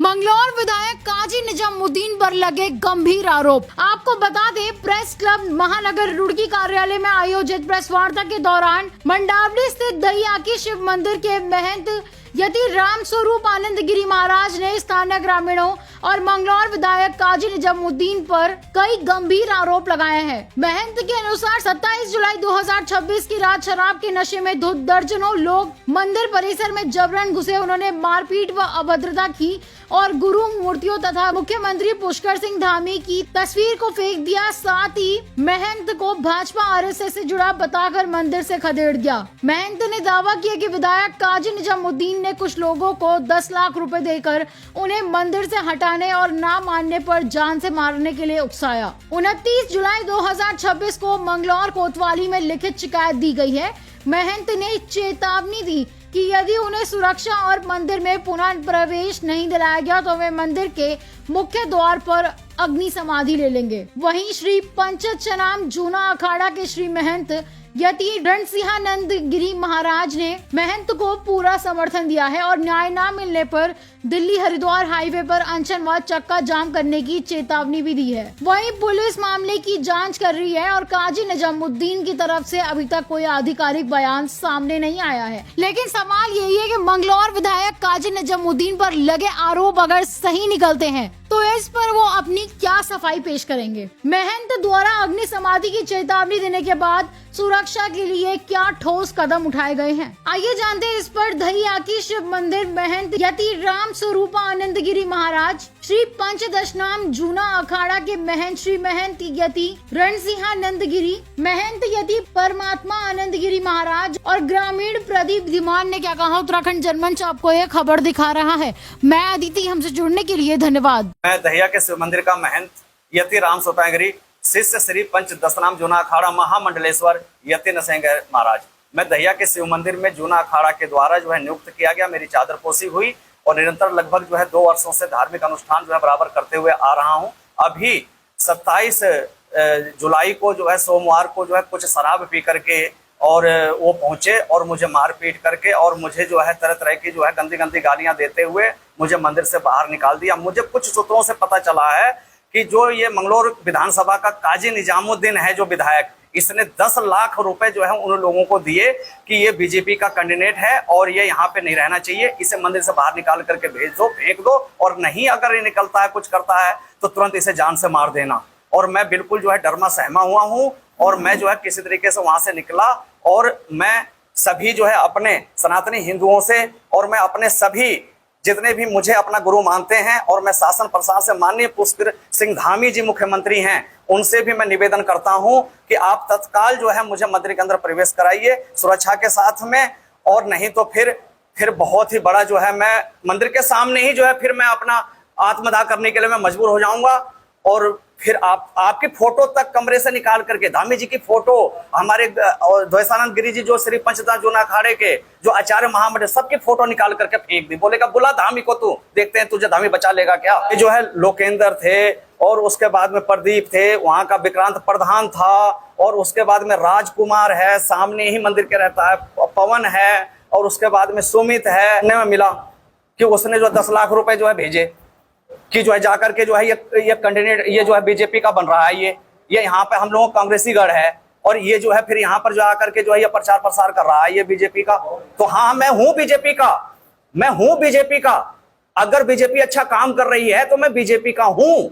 मंगलौर विधायक काजी निजामुद्दीन पर लगे गंभीर आरोप। आपको बता दें, प्रेस क्लब महानगर रुड़की कार्यालय में आयोजित प्रेस वार्ता के दौरान मंडावली स्थित दहियाकी शिव मंदिर के महंत यति राम स्वरूप आनंद गिरी महाराज ने स्थानीय ग्रामीणों और मंगलौर विधायक काजी निजामुद्दीन पर कई गंभीर आरोप लगाए हैं। महंत के अनुसार 27 जुलाई 2026 की रात शराब के नशे में धुत दर्जनों लोग मंदिर परिसर में जबरन घुसे। उन्होंने मारपीट व अभद्रता की और गुरु मूर्तियों तथा मुख्यमंत्री पुष्कर सिंह धामी की तस्वीर को फेंक दिया। साथ ही महंत को भाजपा आरएसएस से जुड़ा बताकर मंदिर से खदेड़ दिया। महंत ने दावा किया कि विधायक काजी निजामुद्दीन ने कुछ लोगों को 10 लाख रुपए देकर उन्हें मंदिर से हटाने और ना मानने पर जान से मारने के लिए उकसाया। 29 जुलाई 2026 को मंगलौर कोतवाली में लिखित शिकायत दी गई है। महंत ने चेतावनी दी कि यदि उन्हें सुरक्षा और मंदिर में पुनः प्रवेश नहीं दिलाया गया तो वे मंदिर के मुख्य द्वार पर अग्नि समाधि ले लेंगे। वहीं श्री पंचचनाम जूना अखाड़ा के श्री महंत यति रणसिंहानंद गिरी महाराज ने महंत को पूरा समर्थन दिया है और न्याय न मिलने पर दिल्ली हरिद्वार हाईवे पर अनशन व चक्का जाम करने की चेतावनी भी दी है। वहीं पुलिस मामले की जांच कर रही है और काजी निजामुद्दीन की तरफ से अभी तक कोई आधिकारिक बयान सामने नहीं आया है। लेकिन सवाल यही है कि मंगलौर विधायक काजी निजामुद्दीन पर लगे आरोप अगर सही निकलते हैं तो इस पर वो अपनी क्या सफाई पेश करेंगे। महंत द्वारा अग्नि समाधि की चेतावनी देने के बाद सुरक्षा के लिए क्या ठोस कदम उठाए गए हैं, आइए जानते हैं इस पर। दहियाकी शिव मंदिर महंत यति राम स्वरूप आनंद गिरी महाराज, श्री पंचदशनाम जूना अखाड़ा के महंत श्री महंत यति रणसिंहानंद गिरी, महंत यति परमात्मा आनंद गिरी महाराज और ग्रामीण प्रदीप धीमान ने क्या कहा। उत्तराखंड जनमंच आपको यह खबर दिखा रहा है। मैं अदिति, हमसे जुड़ने के लिए धन्यवाद। मैं दहिया के शिव मंदिर का महंत यति राम स्वरूप गिरी, शिष्य श्री पंचदशनाम जूना अखाड़ा महामंडलेश्वर यति नरसिंह महाराज। मैं दहिया के शिव मंदिर में जूना अखाड़ा के द्वारा नियुक्त किया गया। मेरी चादर पोशी हुई और निरंतर लगभग 2 वर्षों से धार्मिक अनुष्ठान बराबर करते हुए आ रहा हूं। अभी 27 जुलाई को सोमवार को कुछ शराब पी करके और वो पहुंचे और मुझे मारपीट करके और मुझे तरह तरह की गंदी गंदी गालियां देते हुए मुझे मंदिर से बाहर निकाल दिया। मुझे कुछ सूत्रों से पता चला है कि जो ये मंगलौर विधानसभा का काजी निजामुद्दीन है जो विधायक, इसने 10 लाख रुपए उन लोगों को दिए कि ये बीजेपी का कैंडिडेट है और ये यहाँ पे नहीं रहना चाहिए, इसे मंदिर से बाहर निकाल करके भेज दो, फेंक दो, और नहीं अगर ये निकलता है कुछ करता है तो तुरंत इसे जान से मार देना। और मैं बिल्कुल डरमा सहमा हुआ हूँ और मैं किसी तरीके से वहां से निकला और मैं सभी अपने सनातनी हिंदुओं से और मैं अपने सभी जितने भी मुझे अपना गुरु मानते हैं और मैं शासन प्रशासन से माननीय पुष्कर सिंह धामी जी मुख्यमंत्री हैं, उनसे भी मैं निवेदन करता हूं कि आप तत्काल मुझे मंदिर के अंदर प्रवेश कराइए सुरक्षा के साथ में, और नहीं तो फिर बहुत ही बड़ा मैं मंदिर के सामने ही फिर मैं अपना आत्मदाह करने के लिए मैं मजबूर हो जाऊंगा। और फिर आपकी फोटो तक कमरे से निकाल करके, धामी जी की फोटो, हमारे द्वैतानंद गिरी जी जो श्री पंचदशनाम जूना अखाड़े के जो आचार्य महामंडल, सबकी फोटो निकाल करके फेंक दी। बोलेगा बुला धामी को, तू देखते हैं तुझे धामी बचा लेगा क्या। ये लोकेंद्र थे और उसके बाद में प्रदीप थे, वहां का विक्रांत प्रधान था, और उसके बाद में राजकुमार है, सामने ही मंदिर के रहता है, पवन है, और उसके बाद में सुमित है। में मिला कि उसने 10 लाख रुपए भेजे कि जाकर के ये कैंडिडेट ये बीजेपी का बन रहा है, ये यहाँ पे हम लोगों कांग्रेसी गढ़ है, और ये फिर यहाँ पर आकर के ये प्रचार प्रसार कर रहा है ये बीजेपी का। तो हाँ, मैं हूँ बीजेपी का, मैं हूँ बीजेपी का। अगर बीजेपी अच्छा काम कर रही है तो मैं बीजेपी का हूँ।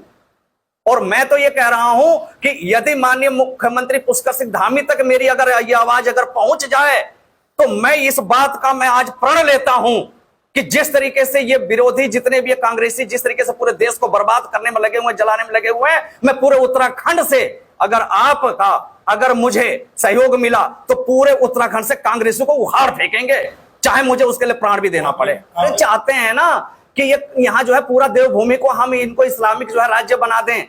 और मैं तो ये कह रहा हूं कि यदि माननीय मुख्यमंत्री पुष्कर सिंह धामी तक मेरी अगर ये आवाज अगर पहुंच जाए तो मैं इस बात का मैं आज प्रण लेता हूं कि जिस तरीके से ये विरोधी जितने भी कांग्रेसी जिस तरीके से पूरे देश को बर्बाद करने में लगे हुए, जलाने में लगे हुए हैं, मैं पूरे उत्तराखंड से अगर मुझे सहयोग मिला तो पूरे उत्तराखंड से कांग्रेसियों को उखाड़ फेंकेंगे, चाहे मुझे उसके लिए प्राण भी देना पड़े। चाहते हैं ना कि ये यहाँ पूरा देवभूमि को हम इनको इस्लामिक राज्य बना दें।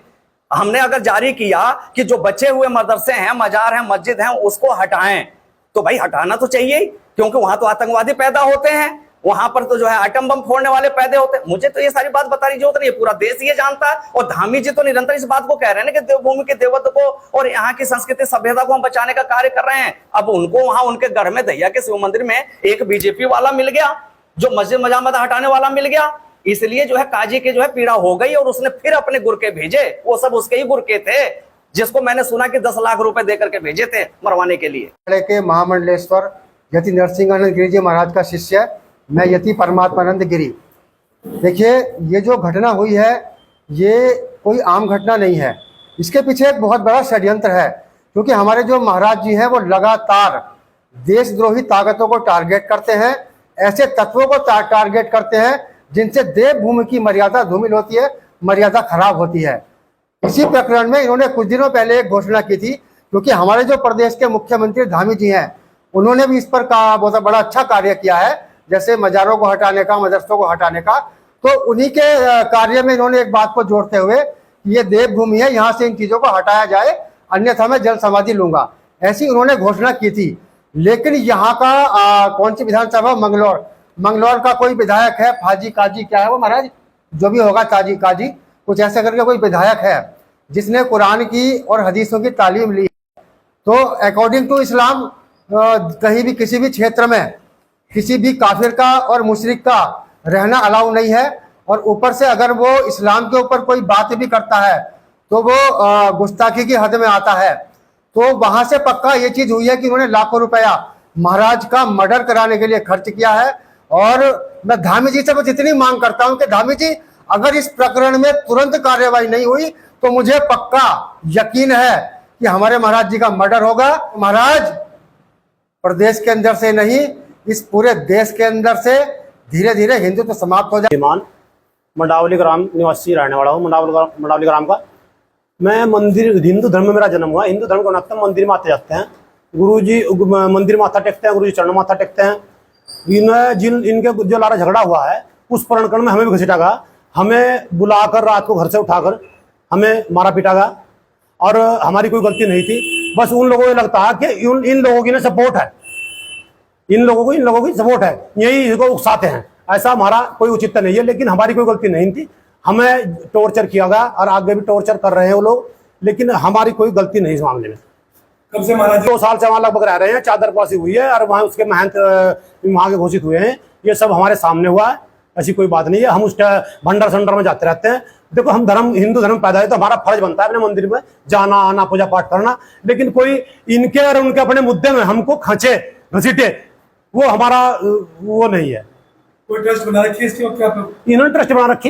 हमने अगर जारी किया कि जो बचे हुए मदरसे हैं, मजार हैं, मस्जिद हैं, उसको हटाएं, तो भाई हटाना तो चाहिए, क्योंकि वहां तो आतंकवादी पैदा होते हैं, वहां पर तो आइटम बम फोड़ने वाले पैदे होते हैं। मुझे तो ये सारी बात बताने की जरूरत नहीं है, पूरा देश ये जानता है। और धामी जी तो निरंतर इस बात को कह रहे हैं कि देवभूमि के देवत्व को और यहाँ की संस्कृति सभ्यता को हम बचाने का कार्य कर रहे हैं। अब उनको वहां उनके घर में दहिया के शिव मंदिर में एक बीजेपी वाला मिल गया जो मस्जिद मजामत हटाने वाला मिल गया, इसलिए जो है काजी के जो है पीड़ा हो गई और उसने फिर अपने गुरके भेजे, वो सब उसके ही गुरके थे, जिसको मैंने सुना कि 10 लाख रुपए देकर के भेजे थे मरवाने के लिए। के महामंडलेश्वर यति नरसिंहानंद गिरी जी महाराज का शिष्य, मैं यति परमात्मानंद गिरी। देखिए, ये जो घटना हुई है ये कोई आम घटना नहीं है, इसके पीछे एक बहुत बड़ा षड्यंत्र है, क्योंकि हमारे जो महाराज जी हैं वो लगातार देशद्रोही ताकतों को टारगेट करते हैं, ऐसे तत्वों को टारगेट करते हैं जिनसे देवभूमि की मर्यादा धूमिल होती है, मर्यादा खराब होती है। इसी प्रकरण में इन्होंने कुछ दिनों पहले एक घोषणा की थी, क्योंकि हमारे जो प्रदेश के मुख्यमंत्री धामी जी हैं उन्होंने भी इस पर बहुत बड़ा अच्छा कार्य किया है, जैसे मजारों को हटाने का, मदरसों को हटाने का। तो उन्हीं के कार्य में इन्होंने एक बात को जोड़ते हुए कि ये देवभूमि है, यहाँ से इन चीज़ों को हटाया जाए, अन्यथा मैं जल समाधि लूंगा, ऐसी उन्होंने घोषणा की थी। लेकिन यहाँ का कौन सी विधानसभा, मंगलौर का कोई विधायक है, फाजी काजी क्या है वो महाराज, जो भी होगा, ताजी काजी कुछ ऐसा करके कोई विधायक है जिसने कुरान की और हदीसों की तालीम ली। तो अकॉर्डिंग टू इस्लाम कहीं भी किसी भी क्षेत्र में किसी भी काफिर का और मुशरिक का रहना अलाउ नहीं है, और ऊपर से अगर वो इस्लाम के ऊपर कोई बात भी करता है तो वो गुस्ताखी की हद में आता है। तो वहां से पक्का ये चीज हुई है कि उन्होंने लाखों रुपया महाराज का मर्डर कराने के लिए खर्च किया है। और मैं धामी जी से बस इतनी मांग करता हूं कि धामी जी, अगर इस प्रकरण में तुरंत कार्यवाही नहीं हुई तो मुझे पक्का यकीन है कि हमारे महाराज जी का मर्डर होगा। महाराज प्रदेश के अंदर से नहीं, इस पूरे देश के अंदर से धीरे धीरे हिंदुत्व समाप्त हो जाए। मंडावली ग्राम निवासी रहने वाला हूँ, मंडावली ग्राम का। मैं मंदिर, हिंदू धर्म में मेरा जन्म हुआ, हिंदू धर्म को नाते मंदिर में आते जाते हैं, गुरु जी मंदिर माथा टेकते हैं, गुरु जी चरण माथा टेकते हैं। इनके जो लारा झगड़ा हुआ है उस प्रकरण में हमें भी घसीटा गया, हमें बुलाकर रात को घर से उठाकर हमें मारा पीटा गया, और हमारी कोई गलती नहीं थी। बस उन लोगों को लगता है कि इन लोगों की ना सपोर्ट है, इन लोगों की सपोर्ट है, यही इसको उकसाते हैं। ऐसा हमारा कोई उचित नहीं है, लेकिन हमारी कोई गलती नहीं थी, हमें टॉर्चर किया गया और आगे भी टॉर्चर कर रहे हैं वो लोग, लेकिन हमारी कोई गलती नहीं इस मामले में। कब से महाराज 2 साल से वहां लगभग रह रहे हैं, चादर पासी हुई है और वहां उसके महंत वहां के घोषित हुए हैं। ये सब हमारे सामने हुआ है, ऐसी कोई बात नहीं है। हम उस भंडार संडर में जाते रहते हैं। देखो, हम हिंदू धर्म पैदा है तो हमारा फर्ज बनता है अपने मंदिर में जाना आना, पूजा पाठ करना, लेकिन कोई इनके और उनके अपने मुद्दे में हमको खींचे घसीटे, वो हमारा वो नहीं है। कोई ट्रस्ट बना रखी है इसके वक्त आप लोग? इन्होंने ट्रस्ट बना रखी,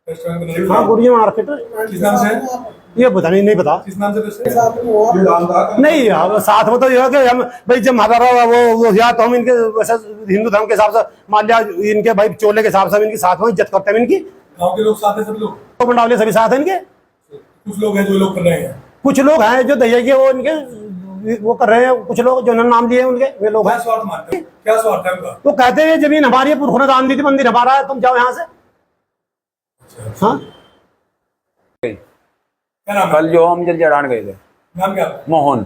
हाँ गुरु जी बना रखे। किस नाम से है? ये पता नहीं पता किस नाम से ट्रस्ट? नहीं, अब साथ में तो ये है कि हम भाई जब हमारा वो या तो हम इनके वैसे हिंदू धर्म के हिसाब से मान लिया, इनके भाई चोले के हिसाब से इनकी साथ में इज्जत करते हैं। इनकी गांव के लोग साथ हैं, सब लोग तो मंडावली सभी साथ हैं इनके। कुछ लोग हैं जो लोग कर रहे हैं, कुछ लोग हैं जो दैया के वो इनके वो कर रहे हैं, कुछ लोग जो नाम लिए उनके वे लोग क्या हैं। स्वार्थ मानते हैं? क्या स्वार्थ है उनका? वो कहते हैं जमीन हमारी है, पुरखों ने दान दी थी, मंदिर हमारा है, तुम जाओ यहाँ से। हाँ, क्या नाम है? कल जो हम जल चढ़ाने गए थे, नाम क्या? मोहन।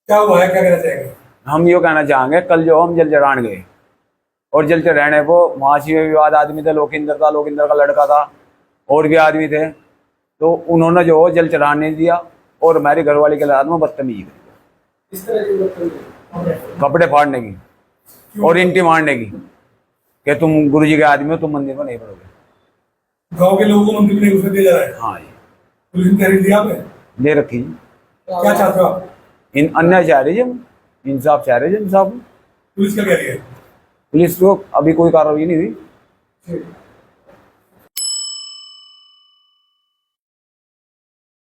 क्या हुआ है, क्या कहना चाहेंगे? हम यो कहना चाहेंगे, कल जो हम जल चढ़ाने गए और जल चढ़ाने को वहाँ से विवाद आदमी थे, लोकिंदर का लड़का था और भी आदमी थे, तो उन्होंने जो जल चढ़ाने दिया और हमारी घरवाली के साथ में बदतमीजी की, कपड़े फाड़ने की और इंटी मारने की कि तुम गुरुजी के आदमी हो, तुम मंदिर में नहीं पढ़ोगे। गांव के लोगों को मंदिर में घुसने दिया जा रहा है? हाँ जी, पुलिस ने तहरीर दिया आपने? दे रखी। क्या चाहते हो आप? इन अन्याय चाह रही है, इंसाफ चाह रही है, इंसाफ। पुलिस क्या कह रही है? पुलिस को अभी कोई कार्रवाई नहीं हुई।